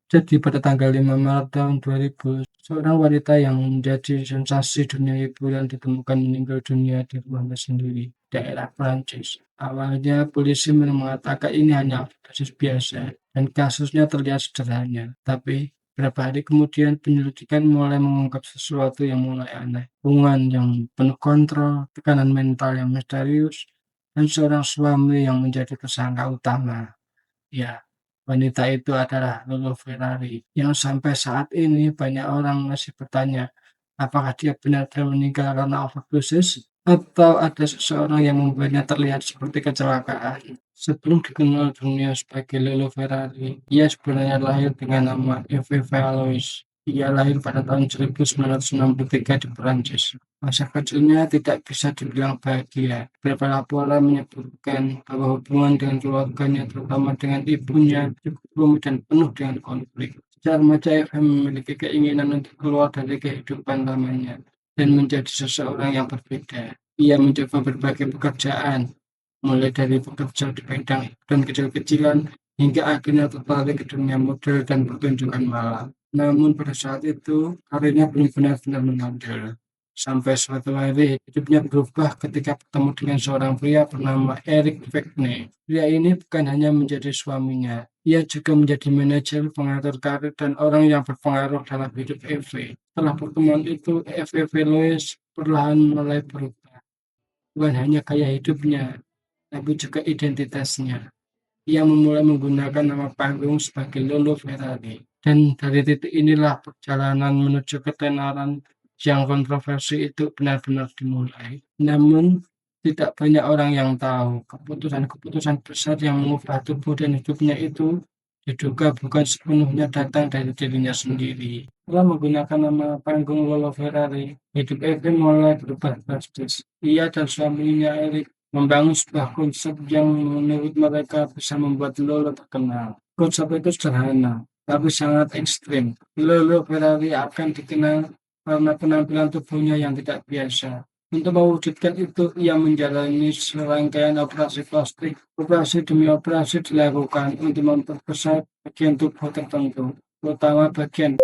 Jadi pada tanggal 5 Maret tahun 2000, seorang wanita yang menjadi sensasi dunia hiburan ditemukan meninggal dunia di rumahnya sendiri, daerah Prancis. Awalnya polisi mengatakan ini hanya kasus biasa dan kasusnya terlihat sederhana. Tapi beberapa hari kemudian penyelidikan mulai mengungkap sesuatu yang mulai aneh. Hubungan yang penuh kontrol, tekanan mental yang misterius, dan seorang suami yang menjadi tersangka utama. Ya, wanita itu adalah Lolo Ferrari, yang sampai saat ini banyak orang masih bertanya, apakah dia benar-benar meninggal karena overdosis atau ada seseorang yang membuatnya terlihat seperti kecelakaan. Sebelum dikenal dunia sebagai Lolo Ferrari, ia sebenarnya lahir dengan nama Eve Valois. Ia lahir pada tahun 1963 di Perancis. Masa kecilnya tidak bisa dibilang bahagia. Beberapa laporan menyebutkan bahwa hubungan dengan keluarganya, terutama dengan ibunya, cukup rumit dan penuh dengan konflik. Sejak remaja FM memiliki keinginan untuk keluar dari kehidupan lamanya dan menjadi seseorang yang berbeda. Ia mencoba berbagai pekerjaan, mulai dari bekerja di bidang dan kecil-kecilan hingga akhirnya tertarik ke dunia model dan pertunjukan malam. Namun pada saat itu, karirnya belum benar-benar menonjol. Sampai suatu hari hidupnya berubah ketika bertemu dengan seorang pria bernama Eric Beckney. Pria ini bukan hanya menjadi suaminya, ia juga menjadi manajer, pengatur karir, dan orang yang berpengaruh dalam hidup Eve. Setelah pertemuan itu, Eve Velois perlahan mulai berubah. Bukan hanya gaya hidupnya, tapi juga identitasnya. Ia memulai menggunakan nama panggung sebagai Lolo Ferrari. Dan dari titik inilah perjalanan menuju ketenaran yang kontroversi itu benar-benar dimulai. Namun, tidak banyak orang yang tahu keputusan-keputusan besar yang mengubah tubuh dan hidupnya itu diduga bukan sepenuhnya datang dari dirinya sendiri. Setelah menggunakan nama panggung Lolo Ferrari, hidup Evan mulai berubah drastis. Ia dan suaminya Eric membangun sebuah konsep yang menurut mereka bisa membuat Lolo terkenal. Konsep itu sederhana, tapi sangat ekstrim. Lolo Ferrari akan dikenal karena penampilan tubuhnya yang tidak biasa. Untuk mewujudkan itu, ia menjalani serangkaian operasi plastik. Operasi demi operasi dilakukan untuk memperbesar bagian tubuh tertentu, terutama bagian.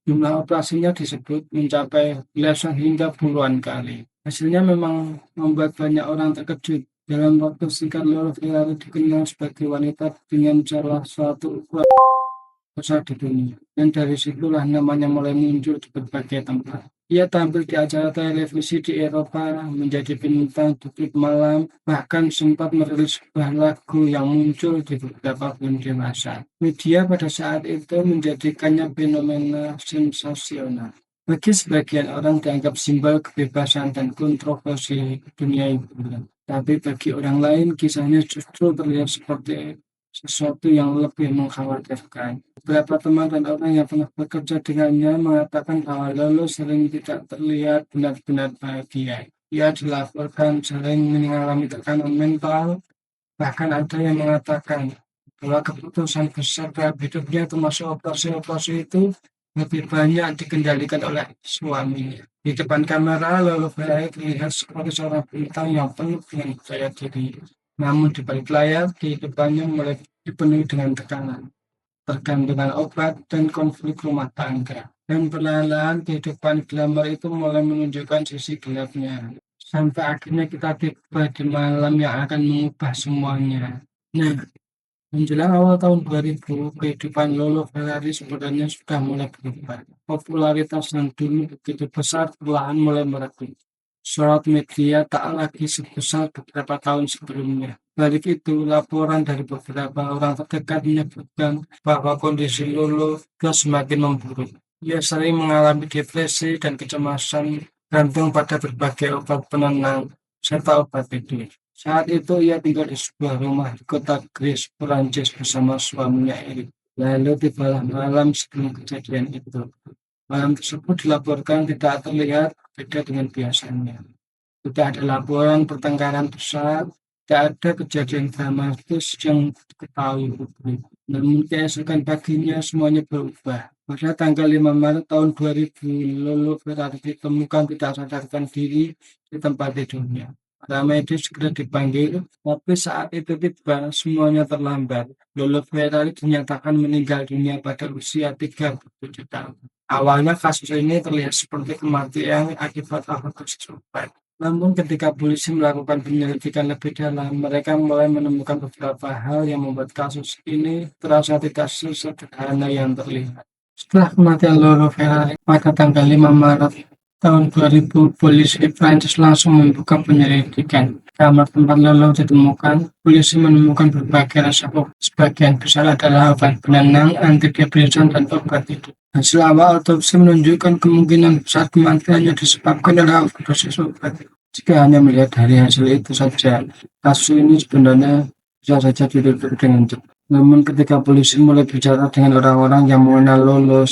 Jumlah operasinya disebut mencapai belasan hingga puluhan kali. Hasilnya memang membuat banyak orang terkejut. Dalam waktu singkat, Laura Ferrari dikenal sebagai wanita dengan salah satu ukuran besar di dunia. Dan dari situlah namanya mulai muncul di berbagai tempat. Ia tampil di acara televisi di Eropa, menjadi bintang di klub malam, bahkan sempat merilis sebuah lagu yang muncul di beberapa film dewasa. Media pada saat itu menjadikannya fenomena sensasional. Bagi sebagian orang dianggap simbol kebebasan dan kontroversi dunia hiburan. Tapi bagi orang lain, kisahnya justru terlihat seperti sesuatu yang lebih mengkhawatirkan. Beberapa teman dan orang yang pernah bekerja dengannya mengatakan bahwa Lolo sering tidak terlihat benar-benar bahagia. Ia dilaporkan sering mengalami tekanan mental, bahkan ada yang mengatakan bahwa keputusan besar dalam hidupnya termasuk operasi-operasi itu lebih banyak dikendalikan oleh suaminya. Di depan kamera, Lolo Ferrari terlihat seperti seorang bintang yang penuh dengan percaya diri. Namun di balik layar, kehidupannya mulai dipenuhi dengan tekanan, tergantungan obat, dan konflik rumah tangga. Dan perlahan-lahan kehidupan glamour itu mulai menunjukkan sisi gelapnya. Sampai akhirnya kita tiba di malam yang akan mengubah semuanya. Nah, menjelang awal tahun 2000, kehidupan Lolo Ferrari sebenarnya sudah mulai berubah. Popularitas yang dulu begitu besar perlahan mulai meredup. Sorot media tak lagi sebesar beberapa tahun sebelumnya. Balik itu, laporan dari beberapa orang terdekat menyebutkan bahwa kondisi Lolo terus semakin memburuk. Ia sering mengalami depresi dan kecemasan, gantung pada berbagai obat penenang serta obat tidur. Saat itu ia tinggal di sebuah rumah di kota Grasse, Perancis bersama suaminya Eric. Lalu tibalah malam sebelum kejadian itu. Malam tersebut dilaporkan tidak terlihat berbeda dengan biasanya. Tidak ada laporan pertengkaran besar, tidak ada kejadian dramatis yang diketahui publik. Namun keesokan paginya semuanya berubah. Pada tanggal 5 Maret tahun 2000, Lolo Ferrari ditemukan tidak sadarkan diri di tempat tidurnya. Para medis segera dipanggil, tapi saat itu tiba semuanya terlambat. Lolo Ferrari dinyatakan meninggal dunia pada usia 37 tahun. Awalnya kasus ini terlihat seperti kematian akibat overdose obat. Namun ketika polisi melakukan penyelidikan lebih dalam, mereka mulai menemukan beberapa hal yang membuat kasus ini terasa tidak sesederhana yang terlihat. Setelah kematian Lolo Ferrari pada tanggal 5 Maret tahun 2000, polisi Prancis langsung membuka penyelidikan. Kamar tempat Lolo ditemukan, polisi menemukan berbagai resep obat. Sebagian besar adalah obat penenang, antidepresan, dan obat tidur. Hasil awal otopsi menunjukkan kemungkinan besar kematiannya disebabkan oleh overdosis obat. Jika hanya melihat dari hasil itu saja, kasus ini sebenarnya bisa saja ditutup dengan cepat. Namun ketika polisi mulai bicara dengan orang-orang yang mengenal Lolo,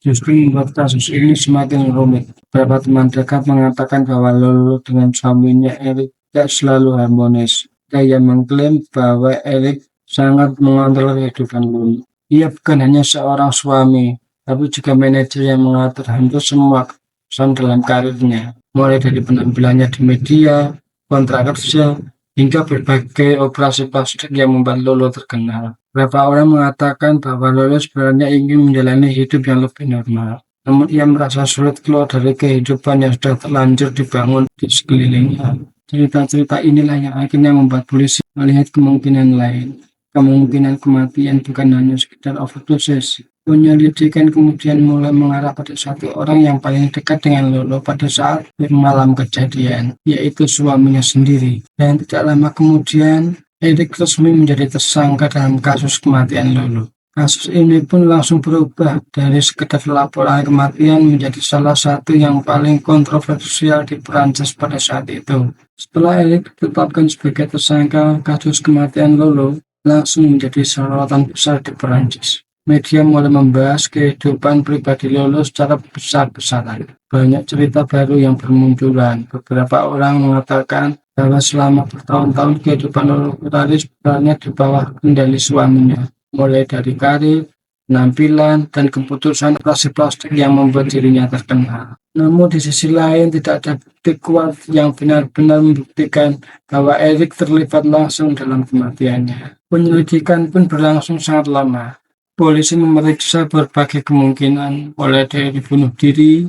justru membuat kasus ini semakin rumit. Beberapa teman dekat mengatakan bahwa Lolo dengan suaminya Eric tidak selalu harmonis. Ada yang mengklaim bahwa Eric sangat mengontrol kehidupan Lolo. Ia bukan hanya seorang suami, tapi juga manajer yang mengatur hampir semua keputusan dalam karirnya, mulai dari penampilannya di media, kontrak kerja, hingga berbagai operasi plastik yang membuat Lolo terkenal. Beberapa orang mengatakan bahwa Lolo sebenarnya ingin menjalani hidup yang lebih normal, namun ia merasa sulit keluar dari kehidupan yang sudah terlanjur dibangun di sekelilingnya. Cerita-cerita inilah yang akhirnya membuat polisi melihat kemungkinan lain. Kemungkinan kematian bukan hanya sekedar overdosis. Penyelidikan kemudian mulai mengarah pada satu orang yang paling dekat dengan Lolo pada saat malam kejadian, yaitu suaminya sendiri. Dan tidak lama kemudian, Eric resmi menjadi tersangka dalam kasus kematian Lolo. Kasus ini pun langsung berubah dari sekedar laporan kematian menjadi salah satu yang paling kontroversial di Prancis pada saat itu. Setelah Eric ditetapkan sebagai tersangka, kasus kematian Lolo langsung menjadi sorotan besar di Perancis. Media mulai membahas kehidupan pribadi Lolo secara besar-besaran. Banyak cerita baru yang bermunculan. Beberapa orang mengatakan bahwa selama bertahun-tahun kehidupan Lolo Ferrari sebenarnya di bawah kendali suaminya, mulai dari karir, penampilan, dan keputusan operasi plastik yang membuat dirinya terkenal. Namun di sisi lain tidak ada bukti kuat yang benar-benar membuktikan bahwa Eric terlibat langsung dalam kematiannya. Penyelidikan pun berlangsung sangat lama. Polisi memeriksa berbagai kemungkinan, mulai dari bunuh diri,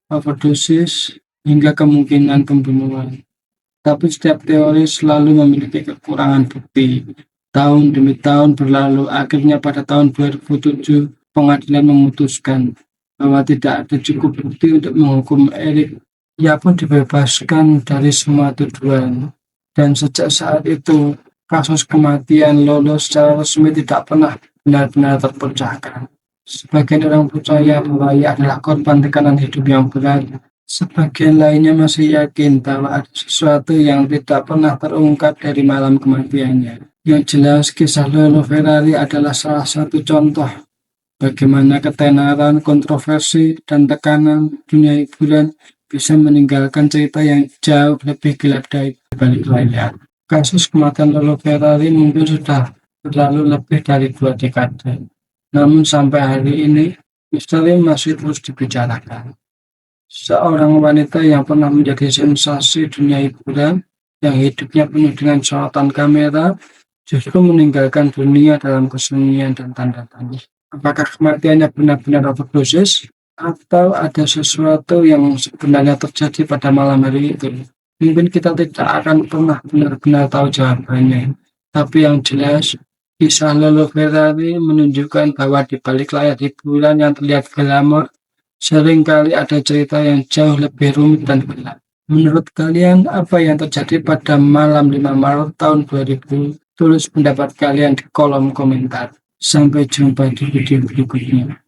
overdosis, hingga kemungkinan pembunuhan. Tapi setiap teori selalu memiliki kekurangan bukti. Tahun demi tahun berlalu, akhirnya pada tahun 2007, pengadilan memutuskan bahwa tidak ada cukup bukti untuk menghukum Eric. Ia pun dibebaskan dari semua tuduhan. Dan sejak saat itu, kasus kematian Lolo secara resmi tidak pernah benar-benar terpecahkan. Sebagian orang percaya bahwa ia adalah korban tekanan hidup yang berat. Sebagian lainnya masih yakin bahwa ada sesuatu yang tidak pernah terungkap dari malam kematiannya. Yang jelas, kisah Lolo Ferrari adalah salah satu contoh bagaimana ketenaran, kontroversi, dan tekanan dunia hiburan bisa meninggalkan cerita yang jauh lebih gelap dari balik layar. Kasus kematian Lolo Ferrari mungkin sudah berlalu lebih dari 2 dekade. Namun sampai hari ini, misteri masih terus dibicarakan. Seorang wanita yang pernah menjadi sensasi dunia hiburan, yang hidupnya penuh dengan sorotan kamera, justru meninggalkan dunia dalam kesunyian dan tanda tanya. Apakah kematiannya benar-benar overdosis, atau ada sesuatu yang sebenarnya terjadi pada malam hari itu? Mungkin kita tidak akan pernah benar-benar tahu jawabannya. Tapi yang jelas, kisah Lolo Ferrari menunjukkan bahwa di balik layar hiburan yang terlihat glamor, seringkali ada cerita yang jauh lebih rumit dan gelap. Menurut kalian, apa yang terjadi pada malam 5 Maret tahun 2000? Tulis pendapat kalian di kolom komentar. Sampai jumpa di video berikutnya.